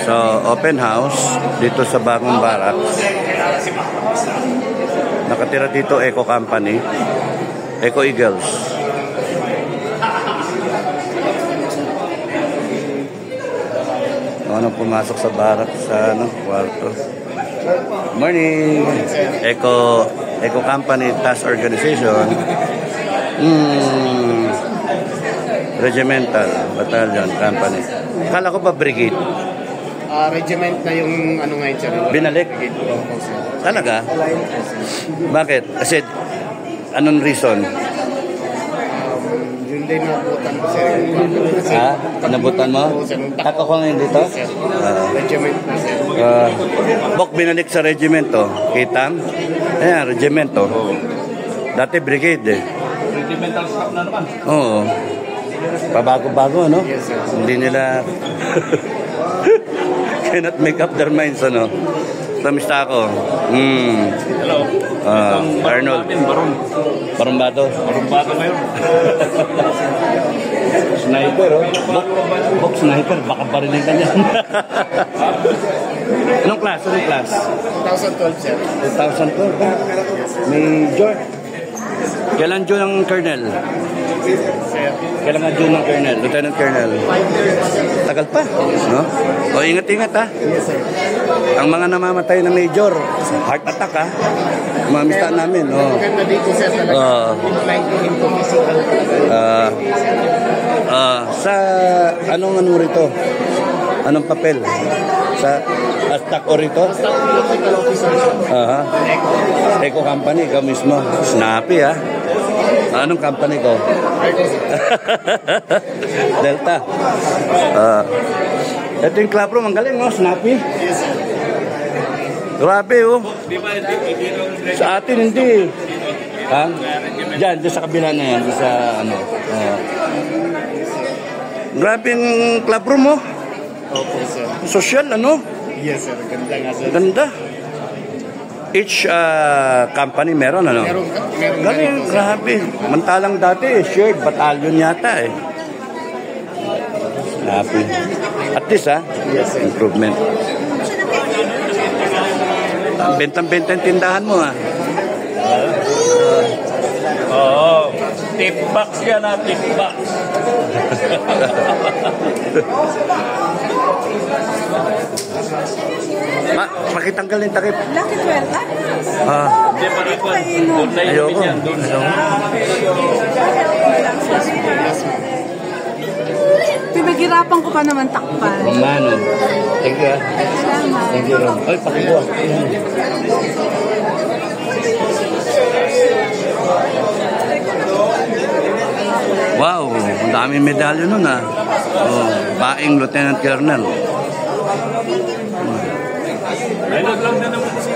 So, open house dito sa Bagong Barracks. Nakatira dito Eco Company, Eco Eagles. Ano pumasok sa barracks sa kwarto. Morning. Eco Company Task Organization. Regimental Battalion Company. Kala ko ba brigade? Regiment na yung ano ngayon sir. Binalik? Talaga? Bakit? Kasi anong reason? Yun din nabutan ko sir. Nabutan mo? Tako ko ngayon dito? Regiment na sir. Bok binalik sa regimento. Kitang? Ayan, regimento. Dati brigade eh. Regimental staff na naman. Oo. Pabago-bago, no? Yes, sir. Hindi nila cannot make up their minds, ano? Tamista ako. Hello. Arnold. Barumbado. Barumbado ngayon. Sniper, oh. Bok sniper. Baka parinig ka niyan. Anong class? 2012 sir. 2012. Major. Kailan June ang colonel? Sir. Kailangan June ng colonel, lieutenant colonel. 5 years pa sir. Tagal pa, no? O, ingat-ingat, ha? Yes sir. Ang mga namamatay na major, heart attack, ha? Mamista namin, oh. Maganda dito sir talaga. Inclined to into physical. Sa anong rito? Anong papel? Sa stack o rito? Staff electrical officer sir. Eco Company, ikaw mismo. Snappy, ha? Anong company ko? Delta. Ito yung club room. Ang galing, no? Snappy. Yes sir. Grabe, oh. Sa atin, hindi. Ha? Diyan sa kabila na yan. Diyan sa, ano. Grabe yung club room, oh. Opo sir. Social, ano? Yes sir. Ganda nga sir. Ganda. Each company meron, ano? Meron Galing, grabe. Mantalang dati, shared battalion yata, eh. Happy. At least, ha? Yes, sir. Improvement. Bentang-benta yung tindahan mo, ha? Oo. Tip box yan, tip box. Pakitanggal yung takip. Lucky 12, Hindi pa rin po. Doon na Ayoko. yan. Doon na. Pinaghirapan ko pa naman takpan. Romano. Thank you, ha? Salamat. Thank you, Rom. Ay, pakibuha. Wow, ang daming medalyo nun, ha? Baing Lieutenant Colonel. Ay, naglang na naman kasi.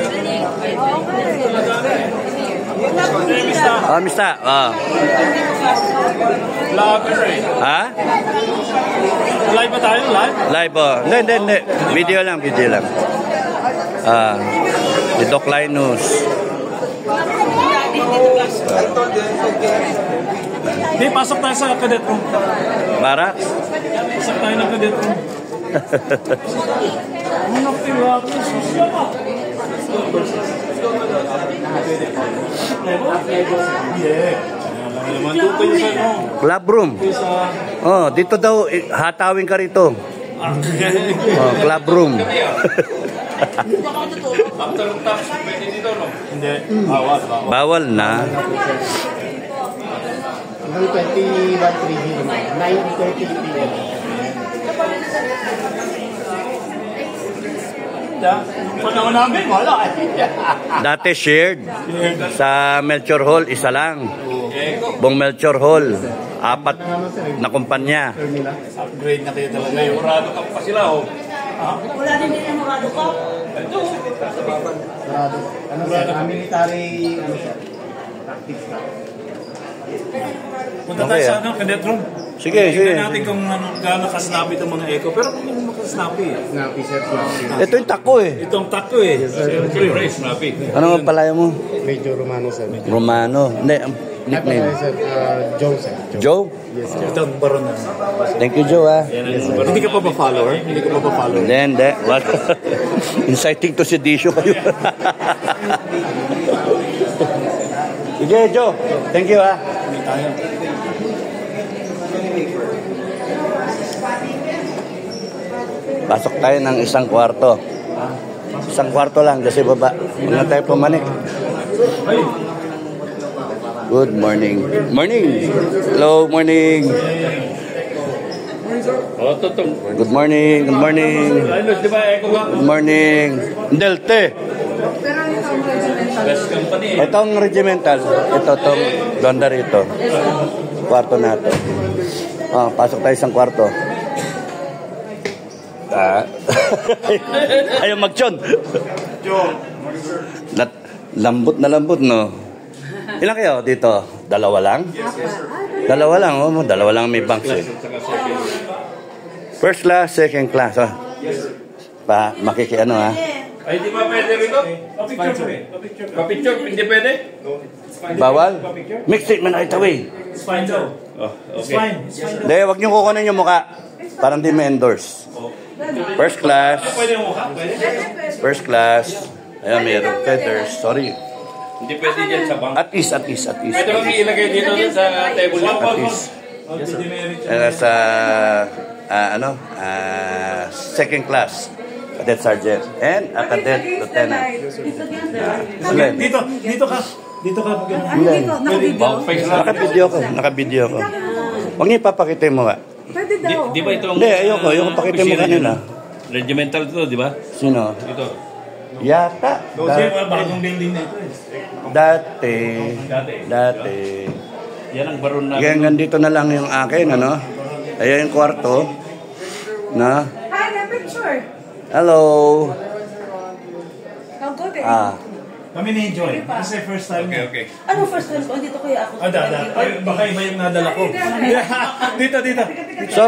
Mista. Vlogger eh. Ha? Live ba tayo? Live? Live, oh. Hindi. Video lang. The Doc Linus. Hindi, pasok tayo sa cadet room. Barracks? Pasok tayo ng cadet room. Ano pila ko? Susya ka. Club room. Oh, dito daw, hatawin ka rito. Oh, club room. After tax, pwede dito, no? Hindi. Bawal. Bawal na. Hanggang 21:30 naman. 9:30 p.m. Panahon namin, wala eh. Dati shared. Sa Melchor Hall, isa lang. Buong Melchor Hall. 4 na kumpanya. Upgrade na kayo talaga. May urado ka pa sila, oh. Wala din yung murado ko. Ano sir? Military, ano sir? Tactics na. Punta tayo Okay, sa cadet room. Sige. Tingnan natin kung gaano ka-snappy itong mga echo. Pero kung hindi mo ka-snappy eh. Snappy sir, snappy. Ito yung tako, eh. Itong tako eh. Siyempre, snappy. Ano ang palaya mo? Medyo Romano sir. Romano. Hindi, nickname? Sir, Joe, sir. Joe? Yes, sir. Ito ang baron na. Thank you, Joe, ah. Hindi ka pa ba follower? Hindi ka pa ba follower? Hindi. What? Inciting to sedisyo kayo. Sige, Joe. Thank you, ah. Pasok tayo ng isang kwarto. Isang kwarto lang kasi baba. Huwag na tayo pumanik. Good morning. Morning. Hello, morning. Good morning. Good morning. Good morning. Delte. Itong regimental. Ito, itong blonda rito. Kwarto na ito. Oh, pasok tayo isang kwarto. Ayaw magtyon. Lambot na lambot, no? Ilan kayo dito? Dalawa lang? Dalawa lang, oh. Dalawa lang may banks, eh. First class, second class, oh. Makikiano, ha? Ay, di ba pwede rito? Pa-picture, hindi pwede? Bawal? Make statement right away. It's fine daw. Oh, It's okay. fine. It's fine daw. Hindi, wag niyo kukunin yung muka. Parang di may endorse. First class. Pwede mo mukha? Pwede? First class. Ayan, mayroong feathers. Sorry. Hindi pwede dyan sa bank. At least, at least, at least. Pwede bang ilagay dito sa table niyo? At least. Sa, second class. Cadet Sergeant. And a Cadet Lieutenant. Alin? Dito ka. Dito ka. Alin? Bank face lang. Nakabideo ko. Nakabideo ko. Huwag niyo ipapakita mo nga. Pwede daw. Di ba itong... Hindi, ayoko. Ayoko pakita mo kanina. Regimental ito, di ba? Sino? Ito. Yata. Bagong building na ito, eh. Dati. Yan ang baron namin. Kaya nandito na lang yung akin, ano? Ayan yung kwarto. Na? Hi, na picture. Hello. How good eh. Kami na-enjoy. Kasi first time. Okay. Ano first time ko? Dito kuya ako. Ay, baka iba yung nadala ko. Dito. So,